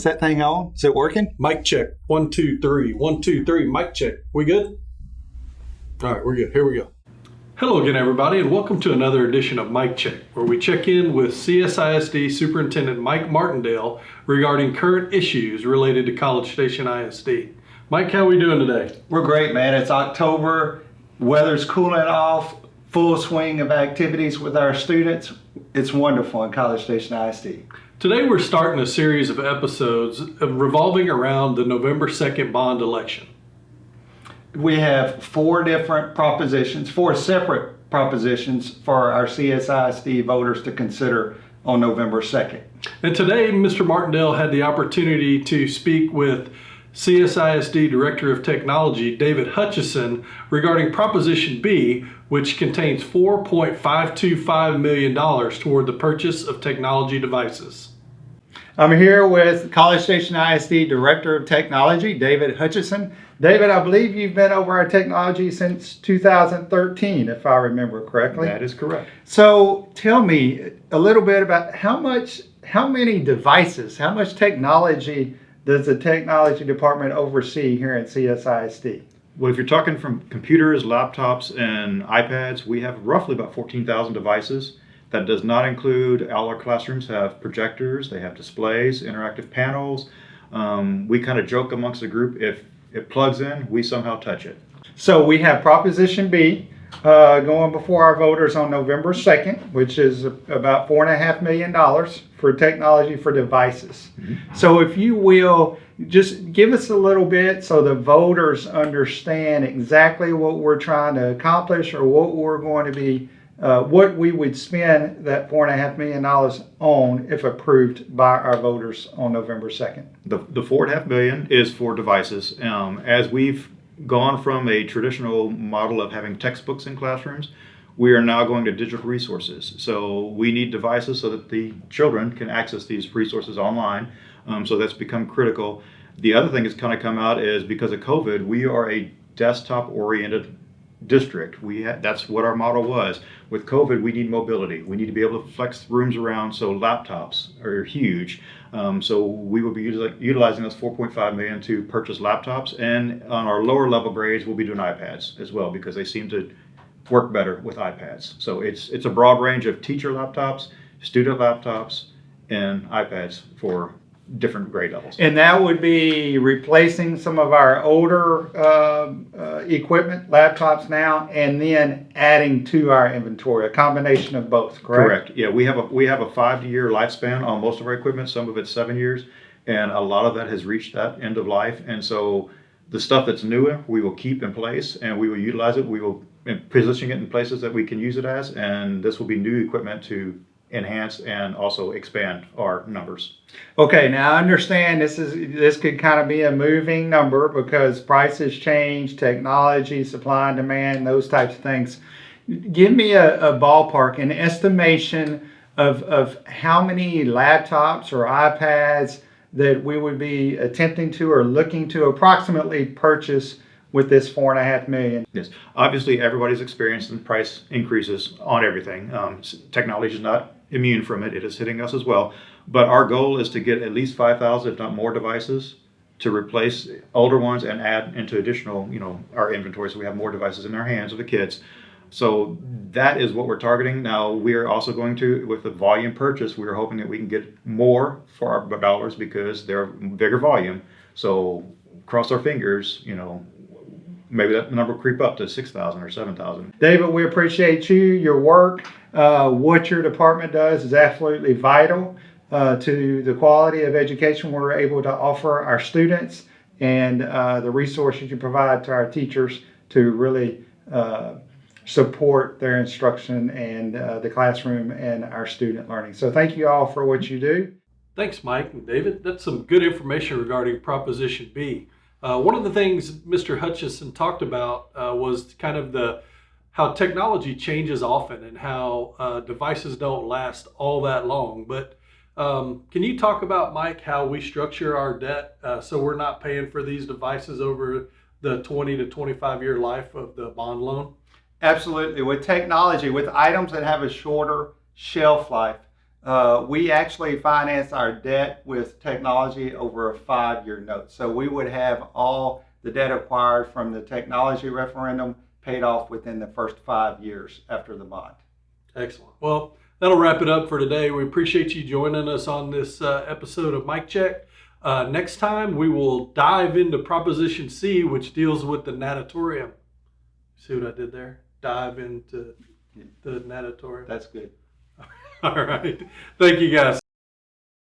Is that thing on? Is it working? Mic check. 1, 2, 3. 1, 2, 3. Mic check. We good? All right, we're good. Here we go. Hello again, everybody, and welcome to another edition of Mic Check, where we check in with CSISD Superintendent Mike Martindale regarding current issues related to College Station ISD. Mike, how are we doing today? We're great, man. It's October. Weather's cooling off. Full swing of activities with our students. It's wonderful in College Station ISD. Today we're starting a series of episodes revolving around the November 2nd bond election. We have four separate propositions for our CSISD voters to consider on November 2nd. And today, Mr. Martindale had the opportunity to speak with CSISD Director of Technology, David Hutchison, regarding Proposition B, which contains $4.525 million toward the purchase of technology devices. I'm here with College Station ISD Director of Technology, David Hutchison. David, I believe you've been over our technology since 2013, if I remember correctly. That is correct. So tell me a little bit about how many devices, how much technology does the technology department oversee here at CSISD? Well, if you're talking from computers, laptops, and iPads, we have roughly about 14,000 devices. That does not include, all our classrooms have projectors, they have displays, interactive panels. We kind of joke amongst the group, if it plugs in, we somehow touch it. So we have Proposition B going before our voters on November 2nd, which is about $4.5 million for technology for devices. Mm-hmm. So if you will, just give us a little bit so the voters understand exactly what we're trying to accomplish or what we're going to be, what we would spend that $4.5 million on if approved by our voters on November 2nd. The $4.5 million is for devices. As we've gone from a traditional model of having textbooks in classrooms, we are now going to digital resources. So we need devices so that the children can access these resources online. So that's become critical. The other thing that's kind of come out is because of COVID, we are a desktop-oriented district. That's what our model was. With COVID, we need mobility. We need to be able to flex rooms around, so laptops are huge. So we will be utilizing those $4.5 million to purchase laptops, and on our lower level grades, we'll be doing iPads as well because they seem to work better with iPads. So it's a broad range of teacher laptops, student laptops, and iPads for different grade levels. And that would be replacing some of our older equipment, laptops now, and then adding to our inventory, a combination of both, correct? Correct. Yeah, we have a 5-year lifespan on most of our equipment. Some of it's 7 years, and a lot of that has reached that end of life. And so the stuff that's newer, we will keep in place, and we will utilize it. We will position it in places that we can use it as, and this will be new equipment to enhance and also expand our numbers. Okay, now I understand this could kind of be a moving number because prices change, technology, supply and demand, those types of things. Give me a ballpark, an estimation of how many laptops or iPads that we would be attempting to or looking to approximately purchase with this $4.5 million. Yes, obviously everybody's experiencing price increases on everything. Technology is not immune from it. It is hitting us as well. But our goal is to get at least 5,000, if not more, devices to replace older ones and add into additional, our inventory, so we have more devices in our hands of the kids. So that is what we're targeting. Now we are also going to, with the volume purchase, we're hoping that we can get more for our dollars because they're bigger volume. So cross our fingers, maybe that number will creep up to 6,000 or 7,000. David, we appreciate you, your work. What your department does is absolutely vital to the quality of education we're able to offer our students and the resources you provide to our teachers to really support their instruction and the classroom and our student learning. So thank you all for what you do. Thanks, Mike and David. That's some good information regarding Proposition B. One of the things Mr. Hutchison talked about was kind of how technology changes often and how devices don't last all that long. But can you talk about, Mike, how we structure our debt so we're not paying for these devices over the 20 to 25 year life of the bond loan? Absolutely. With technology, with items that have a shorter shelf life, We actually finance our debt with technology over a 5-year note. So we would have all the debt acquired from the technology referendum paid off within the first 5 years after the bond. Excellent. Well, that'll wrap it up for today. We appreciate you joining us on this episode of Mike Check. Next time, we will dive into Proposition C, which deals with the natatorium. See what I did there? Dive into the natatorium. That's good. All right. Thank you, guys.